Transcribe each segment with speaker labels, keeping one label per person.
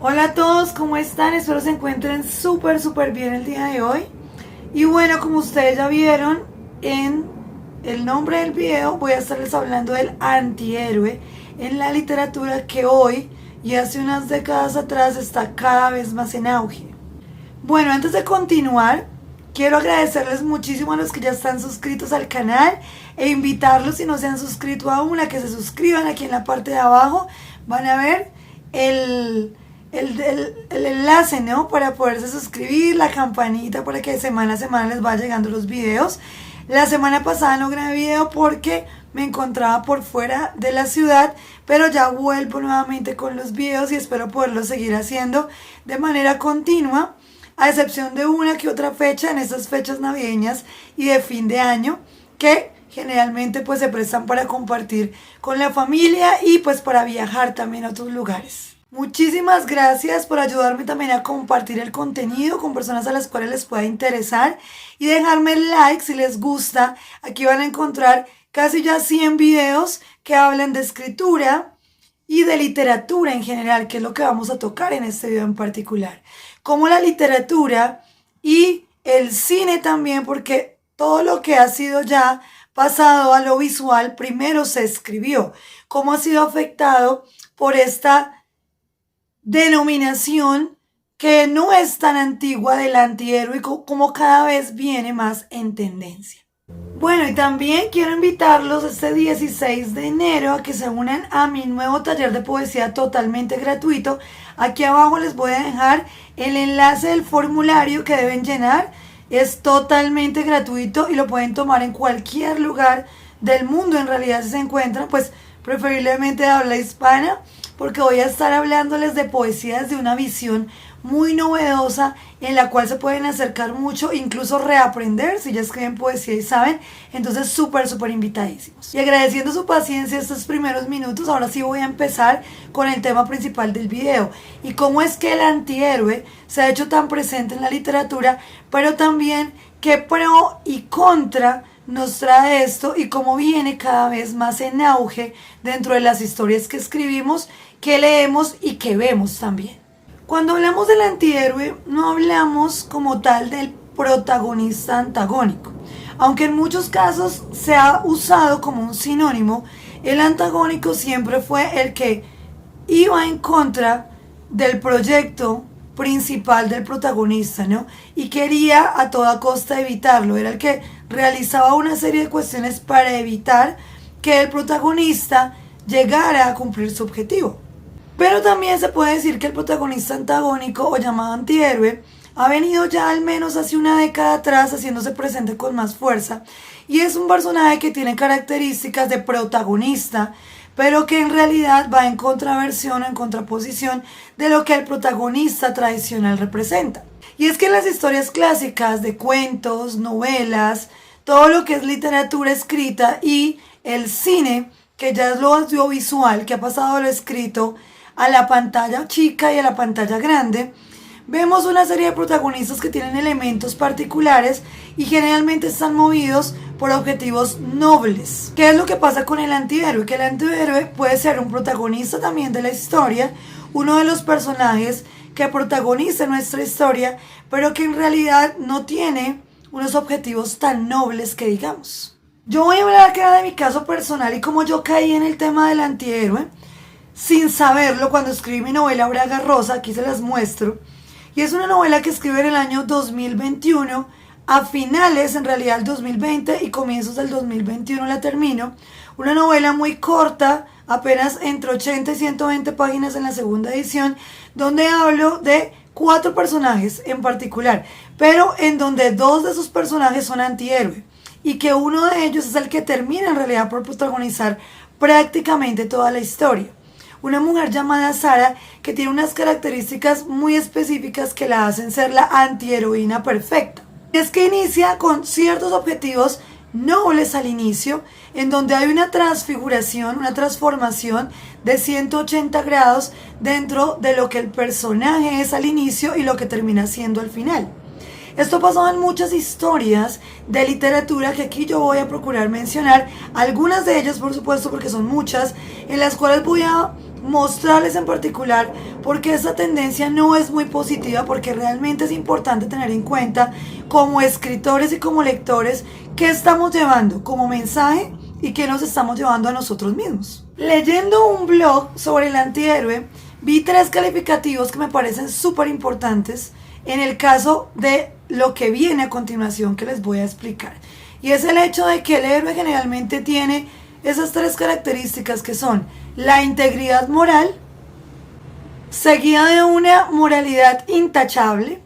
Speaker 1: Hola a todos, ¿cómo están? Espero se encuentren súper bien el día de hoy. Y bueno, como ustedes ya vieron en el nombre del video, voy a estarles hablando del antihéroe en la literatura que hoy y hace unas décadas atrás está cada vez más en auge. Bueno, antes de continuar, quiero agradecerles muchísimo a los que ya están suscritos al canal e invitarlos, si no se han suscrito aún, a que se suscriban. Aquí en la parte de abajo van a ver el enlace, ¿no? Para poderse suscribir, la campanita para que semana a semana les vaya llegando los videos. La semana pasada no grabé video porque me encontraba por fuera de la ciudad, pero ya vuelvo nuevamente con los videos y espero poderlos seguir haciendo de manera continua, a excepción de una que otra fecha en estas fechas navideñas y de fin de año, que generalmente pues se prestan para compartir con la familia y pues para viajar también a otros lugares. Muchísimas gracias por ayudarme también a compartir el contenido con personas a las cuales les pueda interesar y dejarme el like si les gusta. Aquí van a encontrar casi ya 100 videos que hablan de escritura y de literatura en general, que es lo que vamos a tocar en este video en particular. Como la literatura y el cine también, porque todo lo que ha sido ya pasado a lo visual primero se escribió. Cómo ha sido afectado por esta denominación que no es tan antigua del antihéroe, como cada vez viene más en tendencia. Bueno, y también quiero invitarlos este 16 de enero a que se unan a mi nuevo taller de poesía totalmente gratuito. Aquí abajo les voy a dejar el enlace del formulario que deben llenar. Es totalmente gratuito y lo pueden tomar en cualquier lugar del mundo. En realidad, si se encuentran, pues preferiblemente de habla hispana, porque voy a estar hablándoles de poesía desde una visión muy novedosa en la cual se pueden acercar mucho, incluso reaprender si ya escriben poesía y saben. Entonces súper invitadísimos. Y agradeciendo su paciencia estos primeros minutos, ahora sí voy a empezar con el tema principal del video y cómo es que el antihéroe se ha hecho tan presente en la literatura, pero también qué pro y contra nos trae esto y cómo viene cada vez más en auge dentro de las historias que escribimos, que leemos y que vemos también. Cuando hablamos del antihéroe, no hablamos como tal del protagonista antagónico. Aunque en muchos casos se ha usado como un sinónimo, el antagónico siempre fue el que iba en contra del proyecto principal del protagonista, ¿no? Y quería a toda costa evitarlo. Era el que realizaba una serie de cuestiones para evitar que el protagonista llegara a cumplir su objetivo. Pero también se puede decir que el protagonista antagónico o llamado antihéroe ha venido ya al menos hace una década atrás haciéndose presente con más fuerza, y es un personaje que tiene características de protagonista, pero que en realidad va en contraversión, en contraposición de lo que el protagonista tradicional representa. Y es que en las historias clásicas de cuentos, novelas, todo lo que es literatura escrita y el cine, que ya es lo audiovisual, que ha pasado de lo escrito a la pantalla chica y a la pantalla grande, vemos una serie de protagonistas que tienen elementos particulares y generalmente están movidos por objetivos nobles. ¿Qué es lo que pasa con el antihéroe? Que el antihéroe puede ser un protagonista también de la historia, uno de los personajes que protagoniza nuestra historia, pero que en realidad no tiene unos objetivos tan nobles que digamos. Yo voy a hablar acá de mi caso personal y cómo yo caí en el tema del antihéroe sin saberlo cuando escribí mi novela Braga Rosa. Aquí se las muestro. Y es una novela que escribí en el año 2021, a finales en realidad del 2020 y comienzos del 2021 la termino. Una novela muy corta, apenas entre 80 y 120 páginas en la segunda edición, donde hablo de 4 personajes en particular, pero en donde 2 de esos personajes son antihéroes y que uno de ellos es el que termina en realidad por protagonizar prácticamente toda la historia. Una mujer llamada Sara que tiene unas características muy específicas que la hacen ser la antiheroína perfecta. Es que inicia con ciertos objetivos nobles al inicio, en donde hay una transfiguración, una transformación de 180 grados dentro de lo que el personaje es al inicio y lo que termina siendo al final. Esto pasó en muchas historias de literatura que aquí yo voy a procurar mencionar, algunas de ellas por supuesto porque son muchas, en las cuales voy a mostrarles en particular porque esta tendencia no es muy positiva, porque realmente es importante tener en cuenta como escritores y como lectores qué estamos llevando como mensaje y qué nos estamos llevando a nosotros mismos. Leyendo un blog sobre el antihéroe, vi 3 calificativos que me parecen súper importantes en el caso de lo que viene a continuación que les voy a explicar. Y es el hecho de que el héroe generalmente tiene esas 3 características que son la integridad moral, seguida de una moralidad intachable,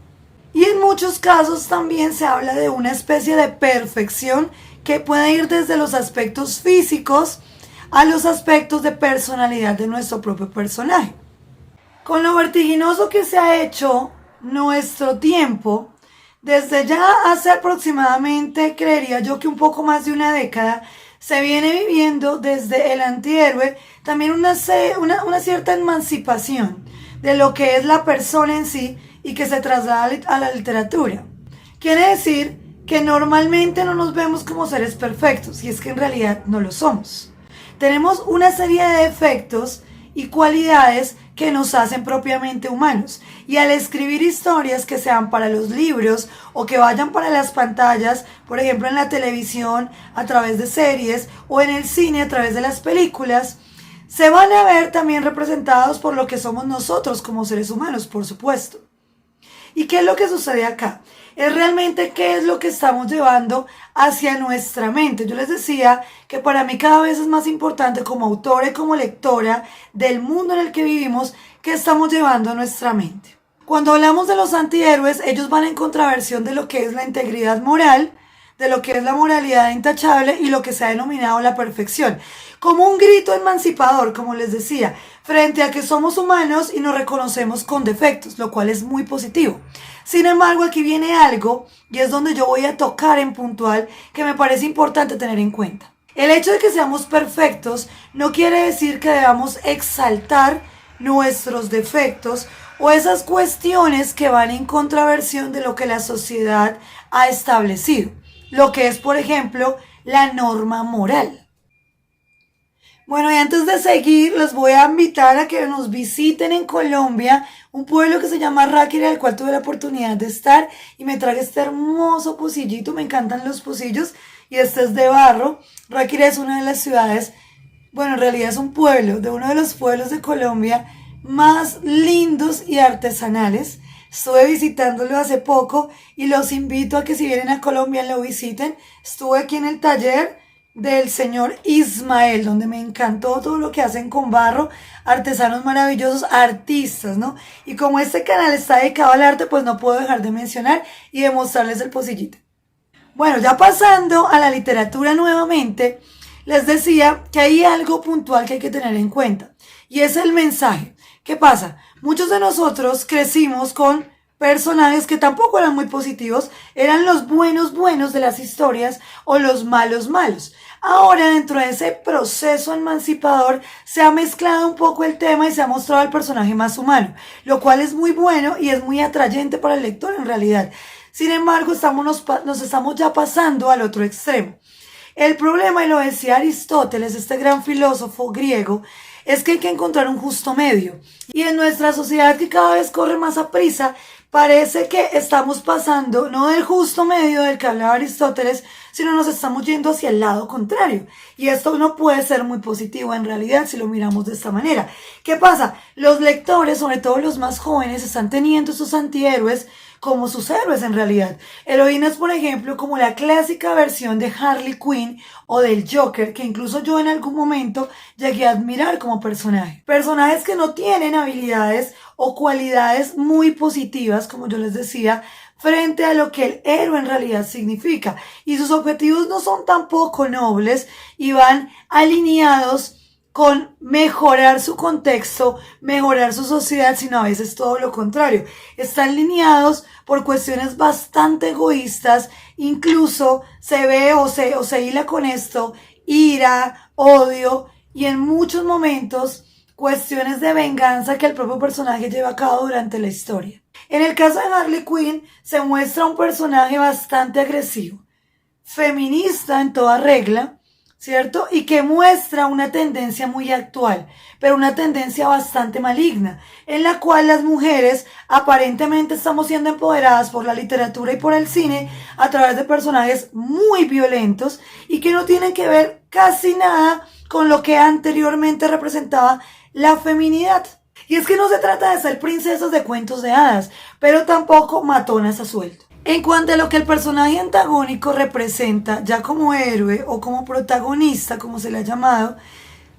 Speaker 1: y en muchos casos también se habla de una especie de perfección que puede ir desde los aspectos físicos a los aspectos de personalidad de nuestro propio personaje. Con lo vertiginoso que se ha hecho nuestro tiempo, desde ya hace aproximadamente, creería yo que un poco más de una década, se viene viviendo desde el antihéroe también una cierta emancipación de lo que es la persona en sí y que se traslada a la literatura. Quiere decir que normalmente no nos vemos como seres perfectos, y es que en realidad no lo somos. Tenemos una serie de defectos y cualidades que nos hacen propiamente humanos, y al escribir historias que sean para los libros o que vayan para las pantallas, por ejemplo en la televisión a través de series o en el cine a través de las películas, se van a ver también representados por lo que somos nosotros como seres humanos, por supuesto. ¿Y qué es lo que sucede acá? Es realmente qué es lo que estamos llevando hacia nuestra mente. Yo les decía que para mí cada vez es más importante como autora y como lectora del mundo en el que vivimos, qué estamos llevando a nuestra mente. Cuando hablamos de los antihéroes, ellos van en contraversión de lo que es la integridad moral, de lo que es la moralidad intachable y lo que se ha denominado la perfección. Como un grito emancipador, como les decía, frente a que somos humanos y nos reconocemos con defectos, lo cual es muy positivo. Sin embargo, aquí viene algo, y es donde yo voy a tocar en puntual, que me parece importante tener en cuenta. El hecho de que seamos perfectos no quiere decir que debamos exaltar nuestros defectos o esas cuestiones que van en contraversión de lo que la sociedad ha establecido, lo que es, por ejemplo, la norma moral. Bueno, y antes de seguir, les voy a invitar a que nos visiten en Colombia, un pueblo que se llama Ráquira, al cual tuve la oportunidad de estar, y me traje este hermoso pocillito. Me encantan los pocillos, y este es de barro. Ráquira es una de las ciudades, bueno, en realidad es un pueblo, de uno de los pueblos de Colombia más lindos y artesanales. Estuve visitándolo hace poco y los invito a que si vienen a Colombia lo visiten. Estuve aquí en el taller del señor Ismael, donde me encantó todo lo que hacen con barro, artesanos maravillosos, artistas, ¿no? Y como este canal está dedicado al arte, pues no puedo dejar de mencionar y de mostrarles el pocillito. Bueno, ya pasando a la literatura nuevamente, les decía que hay algo puntual que hay que tener en cuenta, y es el mensaje. ¿Qué pasa? Muchos de nosotros crecimos con personajes que tampoco eran muy positivos, eran los buenos de las historias o los malos. Ahora, dentro de ese proceso emancipador, se ha mezclado un poco el tema y se ha mostrado al personaje más humano, lo cual es muy bueno y es muy atrayente para el lector en realidad. Sin embargo, nos estamos ya pasando al otro extremo. El problema, y lo decía Aristóteles, este gran filósofo griego, es que hay que encontrar un justo medio. Y en nuestra sociedad, que cada vez corre más a prisa, parece que estamos pasando no del justo medio del que hablaba Aristóteles, sino nos estamos yendo hacia el lado contrario. Y esto no puede ser muy positivo en realidad si lo miramos de esta manera. ¿Qué pasa? Los lectores, sobre todo los más jóvenes, están teniendo esos antihéroes como sus héroes en realidad. Heroínas, por ejemplo, como la clásica versión de Harley Quinn o del Joker, que incluso yo en algún momento llegué a admirar como personaje. Personajes que no tienen habilidades o cualidades muy positivas, como yo les decía, frente a lo que el héroe en realidad significa. Y sus objetivos no son tampoco nobles y van alineados con mejorar su contexto, mejorar su sociedad, sino a veces todo lo contrario. Están alineados por cuestiones bastante egoístas, incluso se ve o se hila con esto ira, odio y en muchos momentos cuestiones de venganza que el propio personaje lleva a cabo durante la historia. En el caso de Harley Quinn se muestra un personaje bastante agresivo, feminista en toda regla, ¿cierto? Y que muestra una tendencia muy actual, pero una tendencia bastante maligna, en la cual las mujeres aparentemente estamos siendo empoderadas por la literatura y por el cine a través de personajes muy violentos y que no tienen que ver casi nada con lo que anteriormente representaba la feminidad. Y es que no se trata de ser princesas de cuentos de hadas, pero tampoco matonas a sueldo. En cuanto a lo que el personaje antagónico representa, ya como héroe o como protagonista, como se le ha llamado,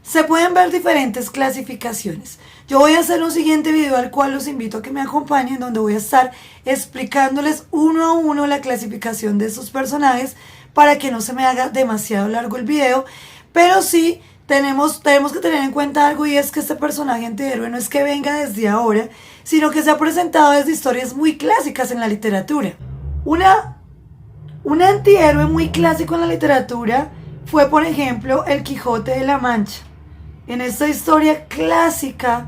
Speaker 1: se pueden ver diferentes clasificaciones. Yo voy a hacer un siguiente video al cual los invito a que me acompañen, donde voy a estar explicándoles uno a uno la clasificación de estos personajes para que no se me haga demasiado largo el video, pero sí tenemos que tener en cuenta algo, y es que este personaje antihéroe no es que venga desde ahora, sino que se ha presentado desde historias muy clásicas en la literatura. Un antihéroe muy clásico en la literatura fue, por ejemplo, el Quijote de la Mancha. En esta historia clásica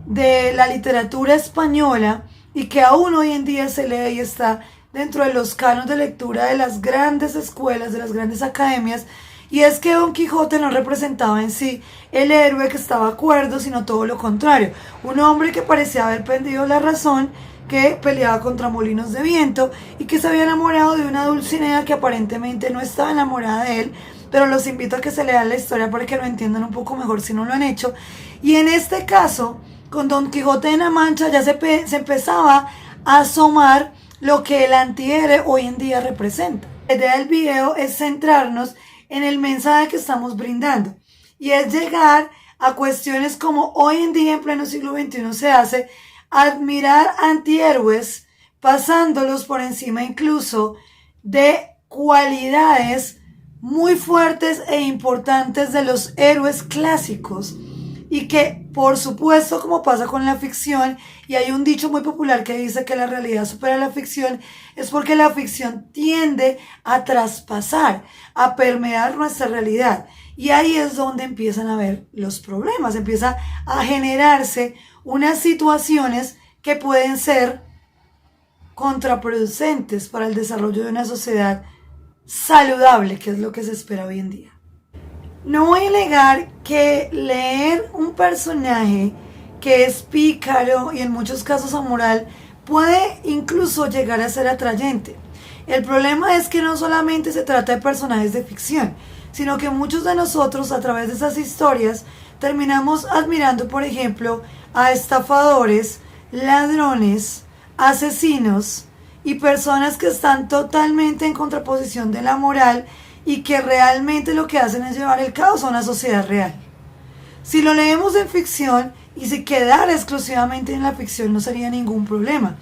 Speaker 1: de la literatura española y que aún hoy en día se lee y está dentro de los cánones de lectura de las grandes escuelas, de las grandes academias, y es que Don Quijote no representaba en sí el héroe que estaba cuerdo, sino todo lo contrario. Un hombre que parecía haber perdido la razón, que peleaba contra molinos de viento y que se había enamorado de una Dulcinea que aparentemente no estaba enamorada de él, pero los invito a que se lean la historia para que lo entiendan un poco mejor si no lo han hecho. Y en este caso, con Don Quijote de la Mancha ya se empezaba a asomar lo que el antihéroe hoy en día representa. La idea del video es centrarnos en el mensaje que estamos brindando, y es llegar a cuestiones como hoy en día en pleno siglo XXI se hace: admirar antihéroes, pasándolos por encima incluso de cualidades muy fuertes e importantes de los héroes clásicos, y que, por supuesto, como pasa con la ficción, y hay un dicho muy popular que dice que la realidad supera la ficción, es porque la ficción tiende a traspasar, a permear nuestra realidad. Y ahí es donde empiezan a ver los problemas, empieza a generarse unas situaciones que pueden ser contraproducentes para el desarrollo de una sociedad saludable, que es lo que se espera hoy en día. No voy a negar que leer un personaje que es pícaro y en muchos casos amoral puede incluso llegar a ser atrayente. El problema es que no solamente se trata de personajes de ficción, sino que muchos de nosotros a través de esas historias terminamos admirando, por ejemplo, a estafadores, ladrones, asesinos y personas que están totalmente en contraposición de la moral y que realmente lo que hacen es llevar el caos a una sociedad real. Si lo leemos en ficción y si quedara exclusivamente en la ficción no sería ningún problema.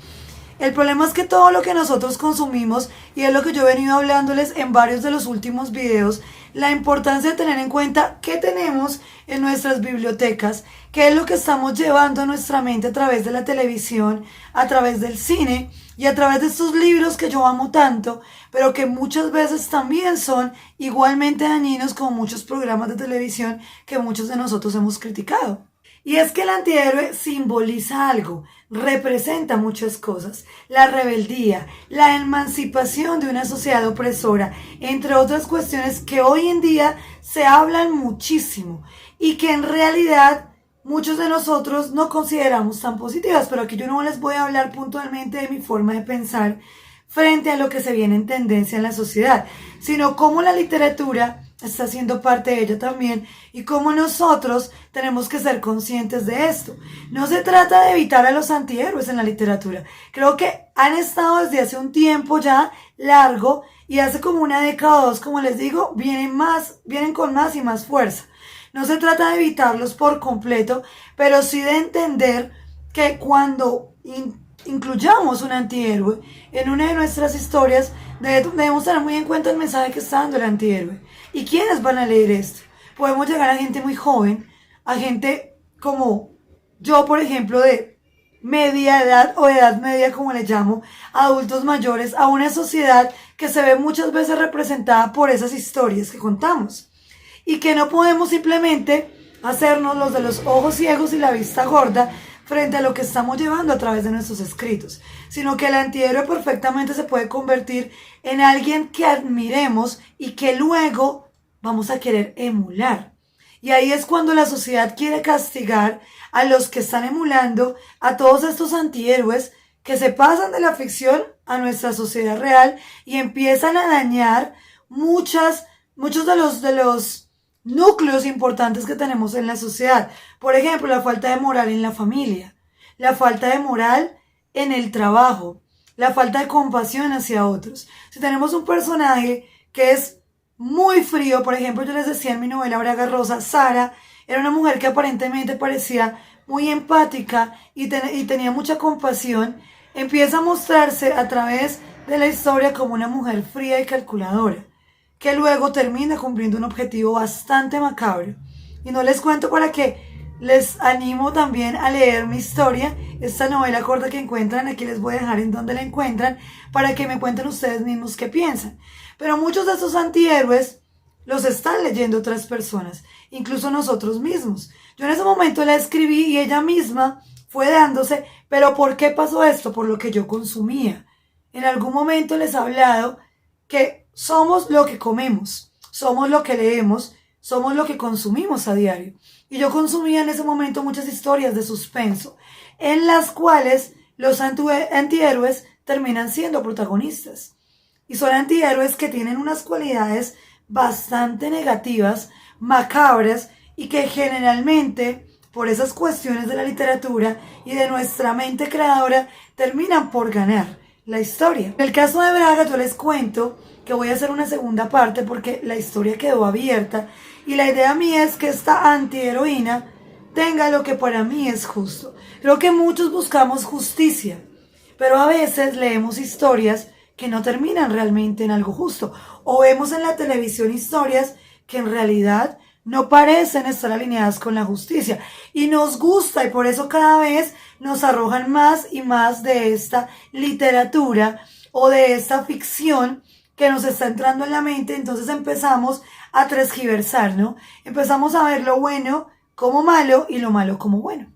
Speaker 1: El problema es que todo lo que nosotros consumimos, y es lo que yo he venido hablándoles en varios de los últimos videos, la importancia de tener en cuenta qué tenemos en nuestras bibliotecas, qué es lo que estamos llevando a nuestra mente a través de la televisión, a través del cine y a través de estos libros que yo amo tanto, pero que muchas veces también son igualmente dañinos como muchos programas de televisión que muchos de nosotros hemos criticado. Y es que el antihéroe simboliza algo, representa muchas cosas: la rebeldía, la emancipación de una sociedad opresora, entre otras cuestiones que hoy en día se hablan muchísimo y que en realidad muchos de nosotros no consideramos tan positivas. Pero aquí yo no les voy a hablar puntualmente de mi forma de pensar frente a lo que se viene en tendencia en la sociedad, sino cómo la literatura está siendo parte de ella también y cómo nosotros tenemos que ser conscientes de esto. No se trata de evitar a los antihéroes en la literatura. Creo que han estado desde hace un tiempo ya largo, y hace como una década o dos, como les digo, vienen con más y más fuerza. No se trata de evitarlos por completo, pero sí de entender que cuando incluyamos un antihéroe en una de nuestras historias, debemos tener muy en cuenta el mensaje que está dando el antihéroe. ¿Y quiénes van a leer esto? Podemos llegar a gente muy joven, a gente como yo, por ejemplo, de media edad o edad media, como le llamo, adultos mayores, a una sociedad que se ve muchas veces representada por esas historias que contamos. Y que no podemos simplemente hacernos los de los ojos ciegos y la vista gorda frente a lo que estamos llevando a través de nuestros escritos, sino que el antihéroe perfectamente se puede convertir en alguien que admiremos y que luego vamos a querer emular. Y ahí es cuando la sociedad quiere castigar a los que están emulando a todos estos antihéroes que se pasan de la ficción a nuestra sociedad real y empiezan a dañar muchos de los núcleos importantes que tenemos en la sociedad. Por ejemplo, la falta de moral en la familia, la falta de moral en el trabajo, la falta de compasión hacia otros. Si tenemos un personaje que es muy frío, por ejemplo, yo les decía en mi novela Braga Rosa, Sara era una mujer que aparentemente parecía muy empática y tenía mucha compasión, empieza a mostrarse a través de la historia como una mujer fría y calculadora, que luego termina cumpliendo un objetivo bastante macabro. Y no les cuento para que les animo también a leer mi historia, esta novela corta que encuentran, aquí les voy a dejar en donde la encuentran, para que me cuenten ustedes mismos qué piensan. Pero muchos de estos antihéroes los están leyendo otras personas, incluso nosotros mismos. Yo en ese momento la escribí y ella misma fue dándose, pero ¿por qué pasó esto? Por lo que yo consumía. En algún momento les he hablado que somos lo que comemos, somos lo que leemos, somos lo que consumimos a diario. Y yo consumía en ese momento muchas historias de suspenso, en las cuales los antihéroes terminan siendo protagonistas. Y son antihéroes que tienen unas cualidades bastante negativas, macabras, y que generalmente, por esas cuestiones de la literatura y de nuestra mente creadora, terminan por ganar la historia. En el caso de Braga, yo les cuento que voy a hacer una segunda parte porque la historia quedó abierta y la idea mía es que esta antiheroína tenga lo que para mí es justo. Creo que muchos buscamos justicia, pero a veces leemos historias que no terminan realmente en algo justo, o vemos en la televisión historias que en realidad no parecen estar alineadas con la justicia, y nos gusta, y por eso cada vez nos arrojan más y más de esta literatura o de esta ficción que nos está entrando en la mente. Entonces empezamos a transgiversar, ¿no? Empezamos a ver lo bueno como malo y lo malo como bueno.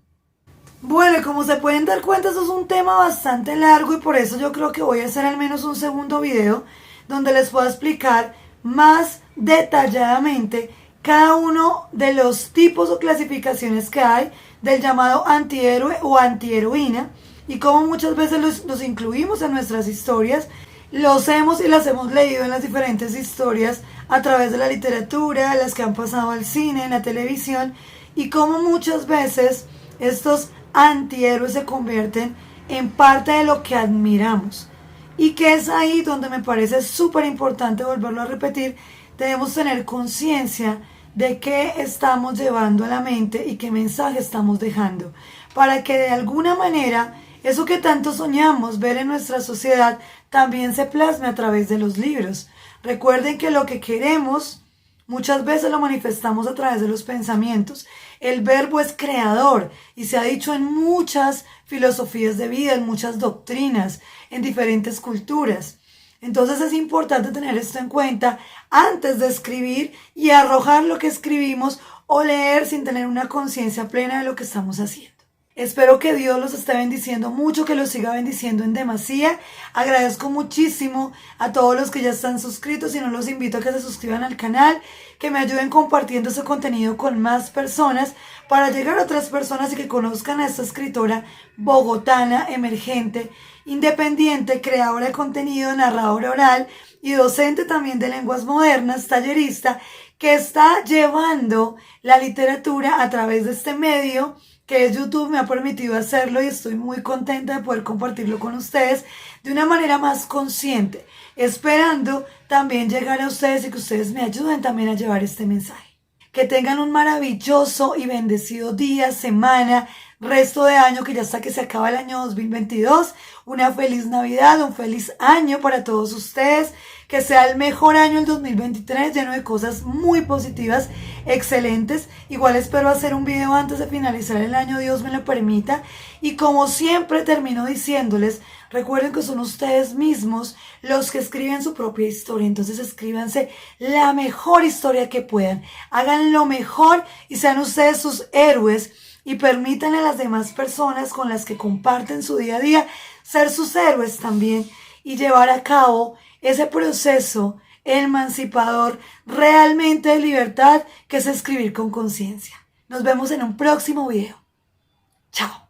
Speaker 1: Bueno, y como se pueden dar cuenta, eso es un tema bastante largo y por eso yo creo que voy a hacer al menos un segundo video donde les pueda explicar más detalladamente cada uno de los tipos o clasificaciones que hay del llamado antihéroe o antiheroína y cómo muchas veces los incluimos en nuestras historias, los hemos y las hemos leído en las diferentes historias a través de la literatura, las que han pasado al cine, en la televisión, y cómo muchas veces estos antihéroes se convierten en parte de lo que admiramos. Y que es ahí donde me parece súper importante volverlo a repetir. Debemos tener conciencia de qué estamos llevando a la mente y qué mensaje estamos dejando, para que de alguna manera eso que tanto soñamos ver en nuestra sociedad también se plasme a través de los libros. Recuerden que lo que queremos muchas veces lo manifestamos a través de los pensamientos. El verbo es creador y se ha dicho en muchas filosofías de vida, en muchas doctrinas, en diferentes culturas. Entonces es importante tener esto en cuenta antes de escribir y arrojar lo que escribimos o leer sin tener una conciencia plena de lo que estamos haciendo. Espero que Dios los esté bendiciendo mucho, que los siga bendiciendo en demasía. Agradezco muchísimo a todos los que ya están suscritos y no los invito a que se suscriban al canal, que me ayuden compartiendo ese contenido con más personas para llegar a otras personas y que conozcan a esta escritora bogotana, emergente, independiente, creadora de contenido, narradora oral y docente también de lenguas modernas, tallerista, que está llevando la literatura a través de este medio que es YouTube. Me ha permitido hacerlo y estoy muy contenta de poder compartirlo con ustedes de una manera más consciente, esperando también llegar a ustedes y que ustedes me ayuden también a llevar este mensaje. Que tengan un maravilloso y bendecido día, semana, resto de año, que ya hasta que se acaba el año 2022. Una feliz Navidad, un feliz año para todos ustedes. Que sea el mejor año el 2023, lleno de cosas muy positivas, excelentes. Igual espero hacer un video antes de finalizar el año, Dios me lo permita. Y como siempre termino diciéndoles, recuerden que son ustedes mismos los que escriben su propia historia. Entonces escríbanse la mejor historia que puedan. Hagan lo mejor y sean ustedes sus héroes. Y permítanle a las demás personas con las que comparten su día a día ser sus héroes también y llevar a cabo ese proceso emancipador realmente de libertad, que es escribir con conciencia. Nos vemos en un próximo video. Chao.